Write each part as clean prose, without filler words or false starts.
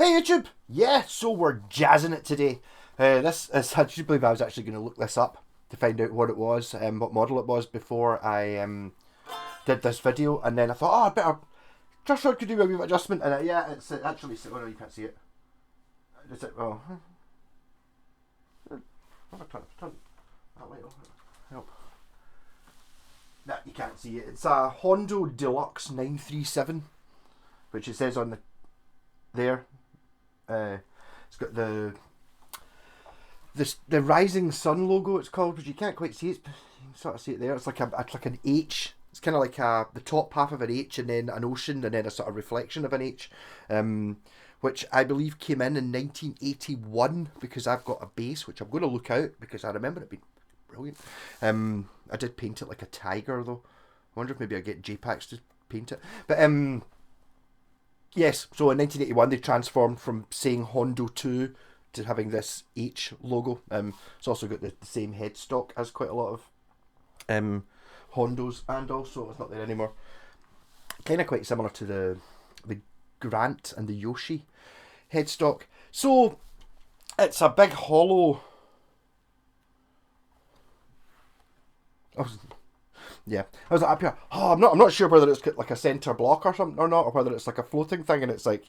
Hey YouTube! Yeah, so we're jazzing it today. This is, I do believe I was actually going to look this up to find out what it was, what model it was before I did this video, and then I thought, oh, I better just so I could do a wee adjustment, and yeah, it's actually, oh no, you can't see it. Is it, oh, turn that light off. Help. Nah, you can't see it. It's a Hondo Deluxe 937, which it says on there. It's got the rising sun logo. It's called, but you can't quite see it. You can sort of see it there. It's like an H. It's kind of like the top half of an H, and then an ocean, and then a sort of reflection of an H, which I believe came in 1981 because I've got a base which I'm going to look out because I remember it being brilliant. I did paint it like a tiger though. I wonder if maybe I get JPEGs to paint it, but yes, so in 1981 they transformed from saying Hondo 2 to having this H logo. It's also got the same headstock as quite a lot of Hondos, and also it's not there anymore. Kind of quite similar to the Grant and the Yoshi headstock. So it's a big hollow. Yeah, I was like up here. Oh, I'm not sure whether it's got like a centre block or something or not, or whether it's like a floating thing, and it's got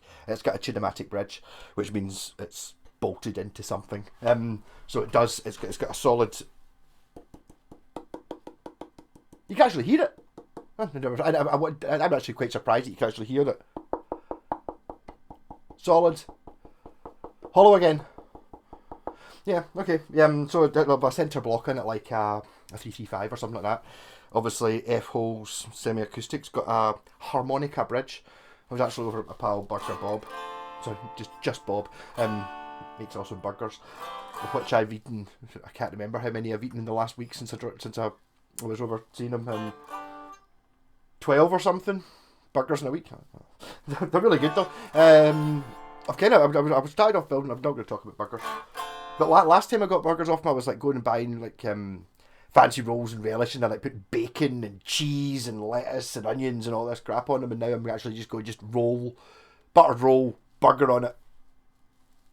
a kinematic bridge, which means it's bolted into something. So it does. It's got a solid. You can actually hear it. I'm actually quite surprised that you can actually hear it. Solid. Hollow again. Yeah. Okay. So a centre block in it, like a 335 or something like that. Obviously, F-Hole's semi-acoustics got a harmonica bridge. I was actually over at my pal Burger Bob, so just Bob, makes awesome burgers, of which I've eaten. I can't remember how many I've eaten in the last week since I was over seeing him. 12 or something burgers in a week. They're really good though. I was tired of building. I'm not going to talk about burgers, but last time I got burgers off him, I was like going and buying like fancy rolls and relish, and I like put bacon and cheese and lettuce and onions and all this crap on them, and now I'm actually just going buttered roll burger on it,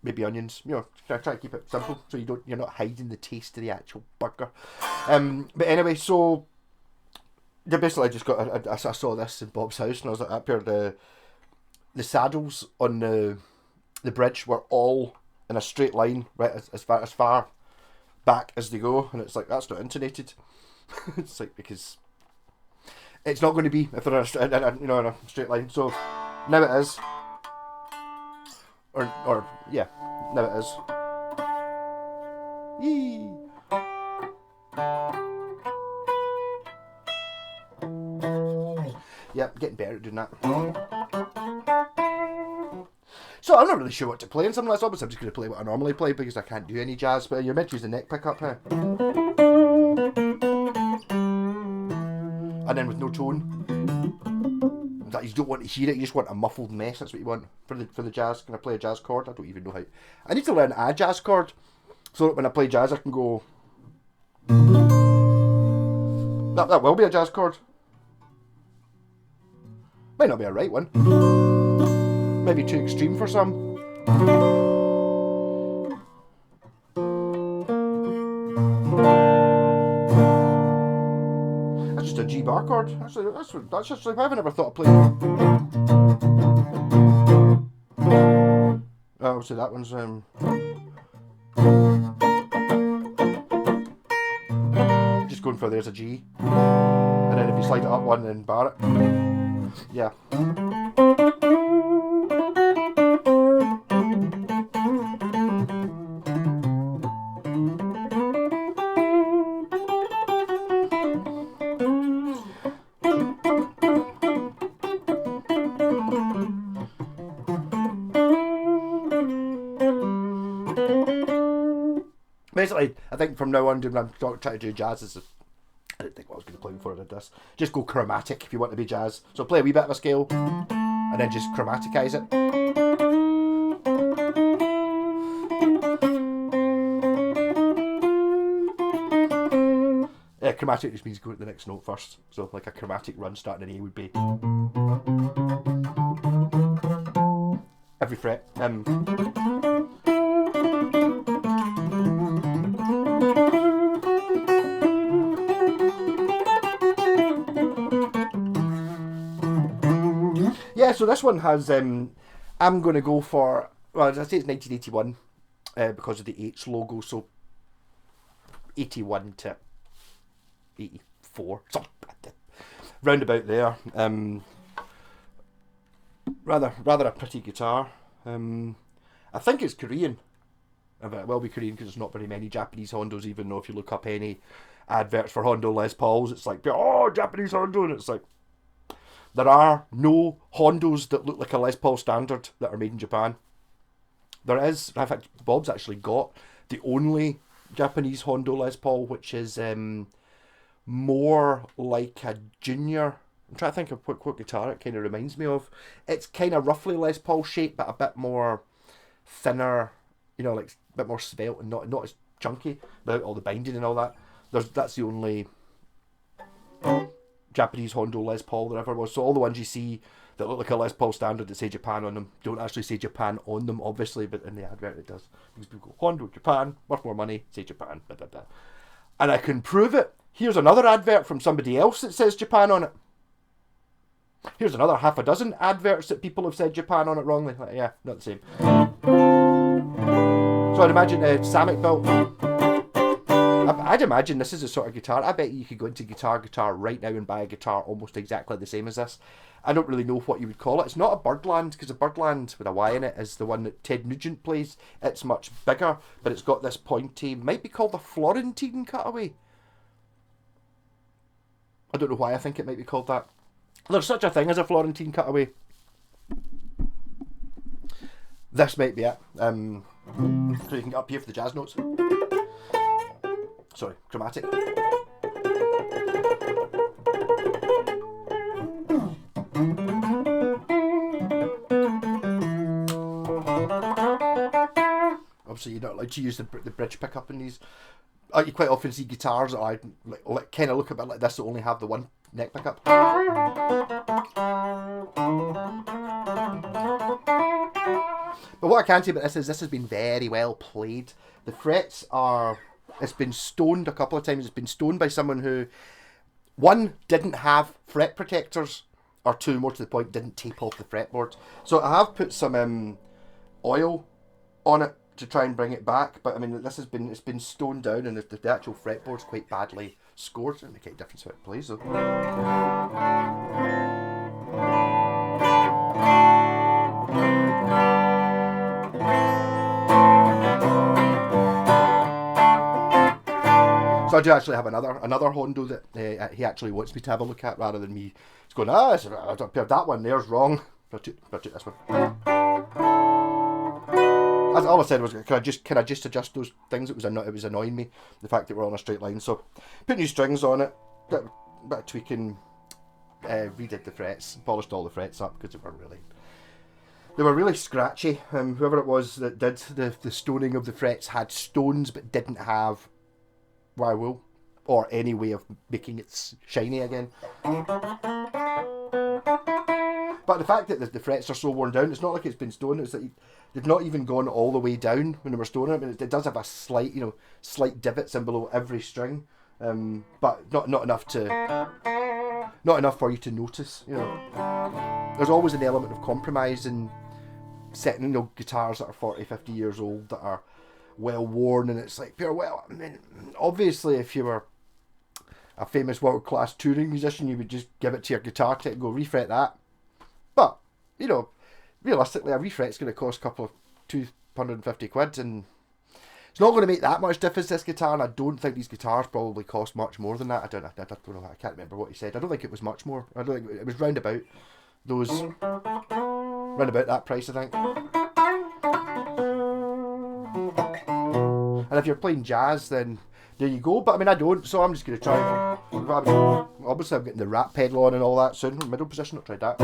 maybe onions, try to keep it simple so you're not hiding the taste of the actual burger. But anyway, so they basically just got I saw this in Bob's house, and I was like, up here, the saddles on the bridge were all in a straight line, right as far back as they go, and it's like, that's not intonated. It's like, because it's not going to be if they're in a straight line. So now it is, or yeah, now it is. Yee. Yep, getting better at doing that. So I'm not really sure what to play in some of this. Obviously I'm just going to play what I normally play because I can't do any jazz, but you're meant to use the neck pickup here. And then with no tone. That you don't want to hear it, you just want a muffled mess. That's what you want for the jazz. Can I play a jazz chord? I don't even know how. I need to learn a jazz chord so that when I play jazz I can go. That will be a jazz chord. Might not be a right one. Maybe too extreme for some. That's just a G bar chord. That's just like I've never thought of playing. Obviously that one's just going for there's a G, and then if you slide it up one, then bar it. Yeah. Basically, I think from now on, when I'm trying to do jazz, I didn't think what I was going to play before I did this. Just go chromatic if you want to be jazz. So play a wee bit of a scale, and then just chromaticize it. Chromatic just means go to the next note first. So like a chromatic run starting in A would be. every fret. Yeah, so this one has, I'm going to go for, well, as I say, it's 1981 because of the H logo, so 81 to 84, something round about there. Rather a pretty guitar. I think it's Korean. It will be Korean because there's not very many Japanese Hondos, even though if you look up any adverts for Hondo Les Pauls, it's like, oh, Japanese Hondo, and it's like, there are no Hondos that look like a Les Paul standard that are made in Japan. There is, in fact, Bob's actually got the only Japanese Hondo Les Paul, which is more like a junior. I'm trying to think of what guitar it kind of reminds me of. It's kind of roughly Les Paul shape, but a bit more thinner, you know, like a bit more svelte and not as chunky, without all the binding and all that. That's the only Japanese Hondo Les Paul there ever was. So all the ones you see that look like a Les Paul standard that say Japan on them don't actually say Japan on them, obviously, but in the advert it does. Because people go, Hondo, Japan, worth more money, say Japan, blah, blah, blah. And I can prove it. Here's another advert from somebody else that says Japan on it. Here's another half a dozen adverts that people have said Japan on it wrongly. Like, yeah, not the same. So I'd imagine Samick built. I'd imagine this is a sort of guitar. I bet you could go into Guitar right now and buy a guitar almost exactly the same as this. I don't really know what you would call it. It's not a Birdland, because a Birdland with a Y in it is the one that Ted Nugent plays. It's much bigger, but it's got this pointy, might be called a Florentine cutaway. I don't know why I think it might be called that. There's such a thing as a Florentine cutaway. This might be it. So you can get up here for the jazz notes. Sorry, chromatic. Obviously, you're not allowed to use the bridge pickup in these. You quite often see guitars that I like kind of look a bit like this that only have the one neck pickup. But what I can say about this is this has been very well played. The frets are... It's been stoned a couple of times. It's been stoned by someone who, one, didn't have fret protectors, or two, more to the point, didn't tape off the fretboard. So I have put some oil on it to try and bring it back, but I mean it's been stoned down, and the actual fretboard's quite badly scored. It doesn't make any difference how it plays though. So I do actually have another Hondo that he actually wants me to have a look at, rather than me just going, that one there's wrong. But I took this one. All I said was, can I just adjust those things? It was annoying me, the fact that we're on a straight line. So put new strings on it, bit of tweaking, redid the frets, polished all the frets up because they were really scratchy. Whoever it was that did the stoning of the frets had stones but didn't have wire wool or any way of making it shiny again. But the fact that the frets are so worn down, it's not like it's been stoned. It's that they've not even gone all the way down when they were stoning it. I mean, it does have a slight divots in below every string, but not enough for you to notice. You know, there's always an element of compromise in setting guitars that are 40, 50 years old that are well worn, and it's like, well, I mean, obviously if you were a famous world-class touring musician, you would just give it to your guitar tech and go refret that. But, realistically, a refret's going to cost a couple of 250 quid, and it's not going to make that much difference, this guitar, and I don't think these guitars probably cost much more than that. I don't know, I can't remember what he said. I don't think it was much more. I don't think it was round about that price, I think. And if you're playing jazz, then there you go. But I mean, I don't, so I'm just going to try. Obviously, I'm getting the rat pedal on and all that soon. Middle position, I'll try that.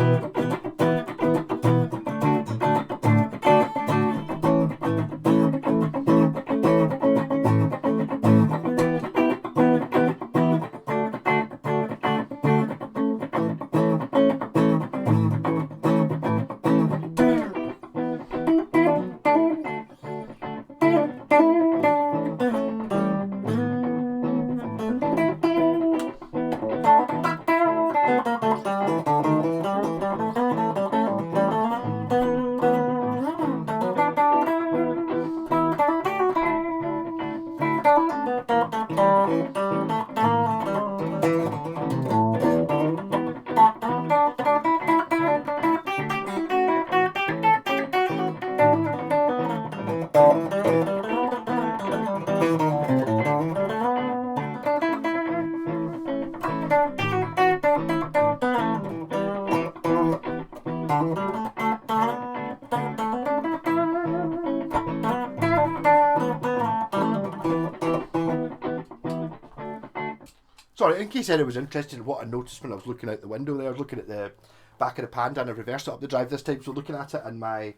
Sorry, in case anyone was interested in what I noticed when I was looking out the window there, I was looking at the back of the Panda and I reversed it up the drive this time, so looking at it, and my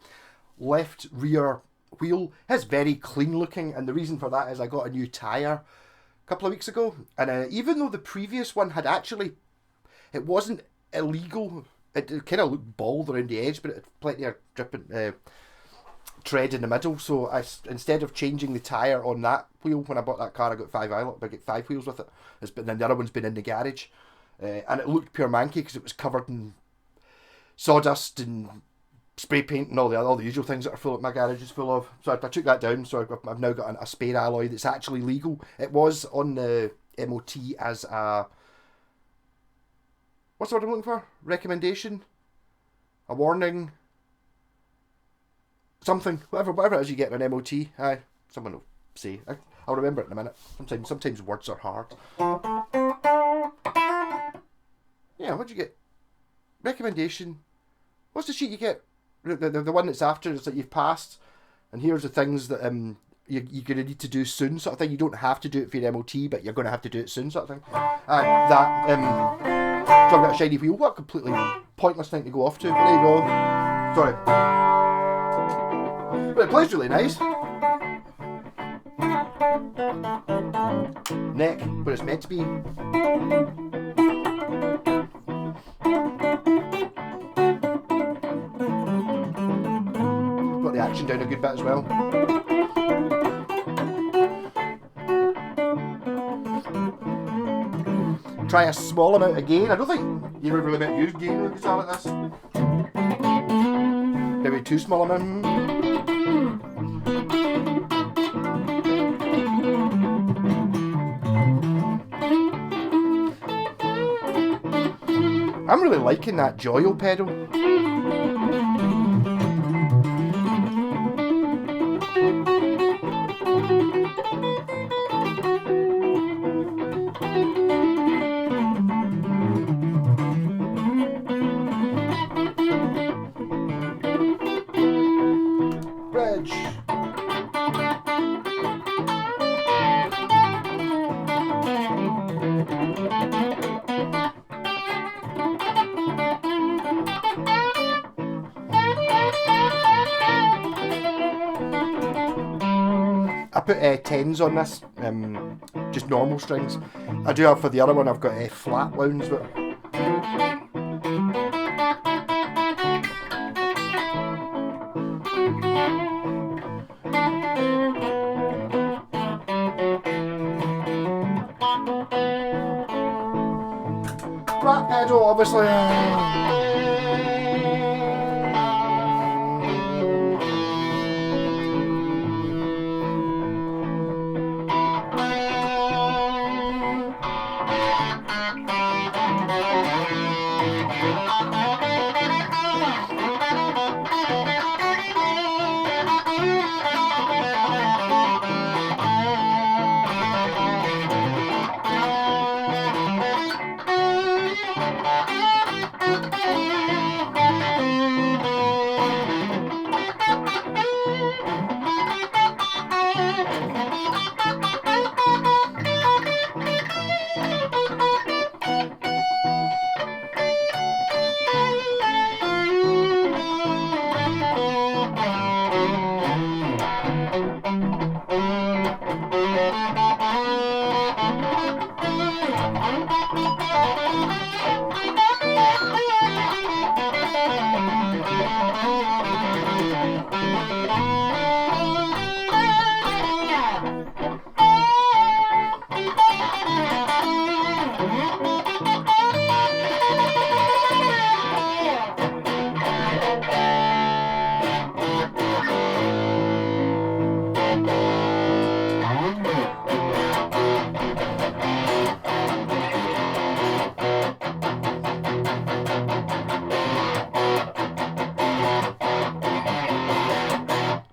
left rear wheel is very clean looking, and the reason for that is I got a new tyre a couple of weeks ago, and even though the previous one had actually, it wasn't illegal, it kind of looked bald around the edge, but it had plenty of dripping tread in the middle, so instead of changing the tyre on that wheel, when I bought that car I got five wheels with it, and then the other one's been in the garage, and it looked pure manky because it was covered in sawdust and spray paint and all the usual things that are full of my garage is full of. So I took that down, so I've now got a spare alloy that's actually legal. It was on the MOT as a, what's the word I'm looking for? Recommendation? A warning? Something, whatever it is you get in an MOT. Aye, someone will say. I'll remember it in a minute. Sometimes words are hard. Yeah, what'd you get? Recommendation. What's the sheet you get? The one that's after is that you've passed, and here's the things that you're going to need to do soon, sort of thing. You don't have to do it for your MOT, but you're going to have to do it soon, sort of thing. That talking about a shiny wheel. What a completely pointless thing to go off to. There you go. Sorry. But it plays really nice. Neck, where it's meant to be. Got the action down a good bit as well. Try a small amount of gain. I don't think you really meant to use gain with a guitar like this. Maybe too small amount. I'm really liking that Joyo pedal. Bridge. I put 10s on this, just normal strings. I do have for the other one, I've got flat wounds, but flat pedal, obviously.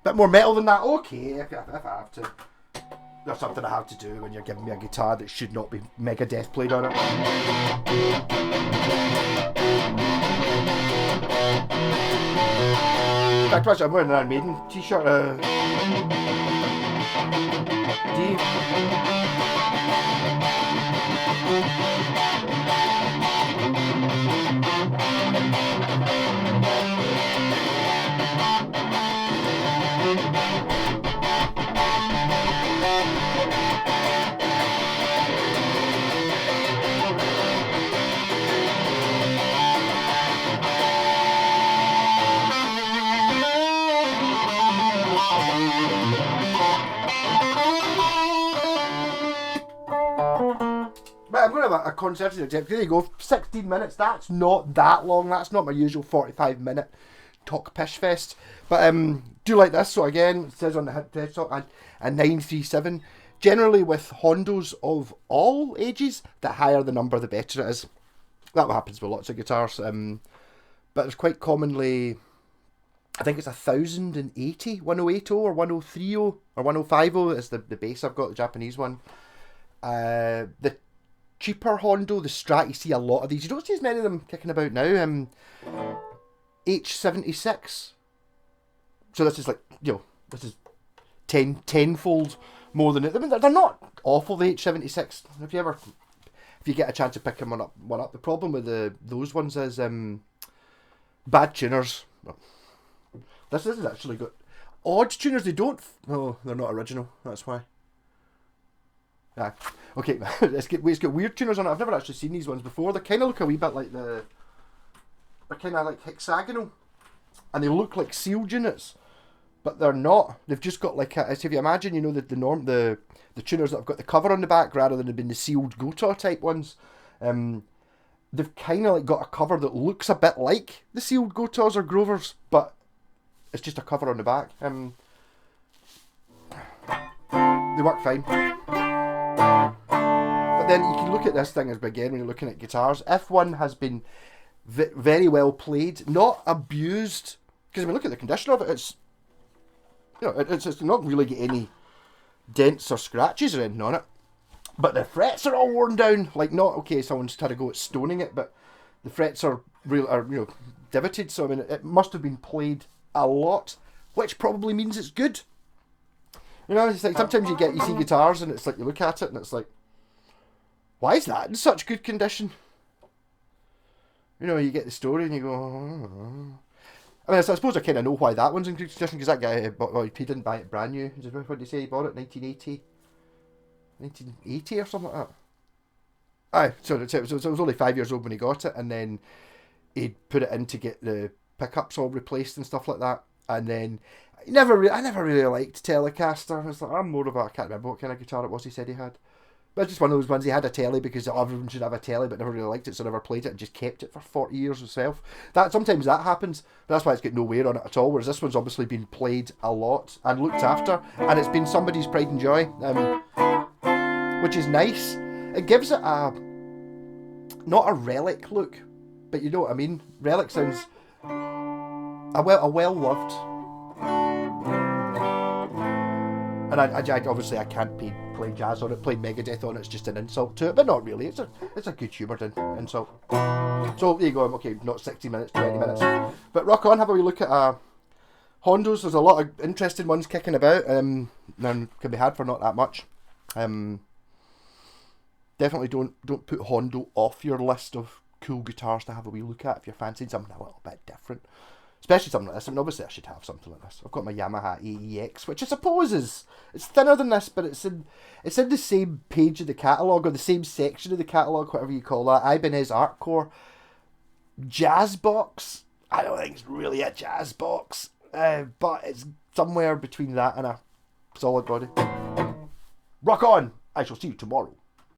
Bit more metal than that, okay, if I have to. There's something I have to do when you're giving me a guitar that should not be Megadeth played on it. In fact, actually, I'm wearing an Iron Maiden t-shirt. D. But I'm going to have a concerted attempt. There you go, 16 minutes. That's not that long. That's not my usual 45-minute talk pish fest. But do like this. So again, it says on the desktop a 937. Generally with Hondos of all ages, the higher the number, the better it is. That happens with lots of guitars. But there's quite commonly, I think it's 1080, 1080 or 1030 or 1050 is the bass I've got, the Japanese one. The cheaper Hondo, the Strat, you see a lot of these. You don't see as many of them kicking about now. H76. So this is like, this is tenfold more than it. I mean, they're not awful, the H76. If you get a chance to pick one up. The problem with those ones is bad tuners. This is actually got odd tuners. They're not original. That's why. Ah, okay, it's got weird tuners on it. I've never actually seen these ones before. They kind of look a wee bit like they're kind of like hexagonal, and they look like sealed units, but they're not. They've just got like if you imagine, the tuners that have got the cover on the back rather than being the sealed Gotoh type ones. They've kind of like got a cover that looks a bit like the sealed Gotohs or Grovers, but it's just a cover on the back. They work fine. But then you can look at this thing as again when you're looking at guitars. If one has been very well played, not abused, because I mean look at the condition of it. It's not really got any dents or scratches or anything on it. But the frets are all worn down. Like not okay, someone's had to go at stoning it, but the frets are divoted. So I mean it must have been played a lot, which probably means it's good. It's like sometimes you see guitars and it's like you look at it and it's like, why is that in such good condition? You get the story and you go, oh. I mean, I suppose I kind of know why that one's in good condition, because that guy, he didn't buy it brand new. What did he say he bought it? 1980 or something like that. Aye, so it was only 5 years old when he got it, and then he'd put it in to get the pickups all replaced and stuff like that. And then I never really liked Telecaster. It's like, I'm more of I can't remember what kind of guitar it was he said he had. But it's just one of those ones he had a telly because everyone should have a telly, but never really liked it, so never played it and just kept it for 40 years himself. Sometimes that happens, but that's why it's got no wear on it at all, whereas this one's obviously been played a lot and looked after, and it's been somebody's pride and joy, which is nice. It gives it not a relic look, but you know what I mean? Relic sounds a well-loved. And I obviously I can't play jazz on it. Play Megadeth on it's just an insult to it, but not really. It's a good humoured insult. So there you go. Okay, not 60 minutes, 20 minutes. But rock on. Have a wee look at Hondos. There's a lot of interesting ones kicking about. And can be had for not that much. Definitely don't put Hondo off your list of cool guitars to have a wee look at if you're fancying something a little bit different. Especially something like this. I mean, obviously I should have something like this. I've got my Yamaha AEX, which I suppose it's thinner than this, but it's in the same page of the catalogue, or the same section of the catalogue, whatever you call that. Ibanez Artcore jazz box. I don't think it's really a jazz box, but it's somewhere between that and a solid body. Rock on! I shall see you tomorrow.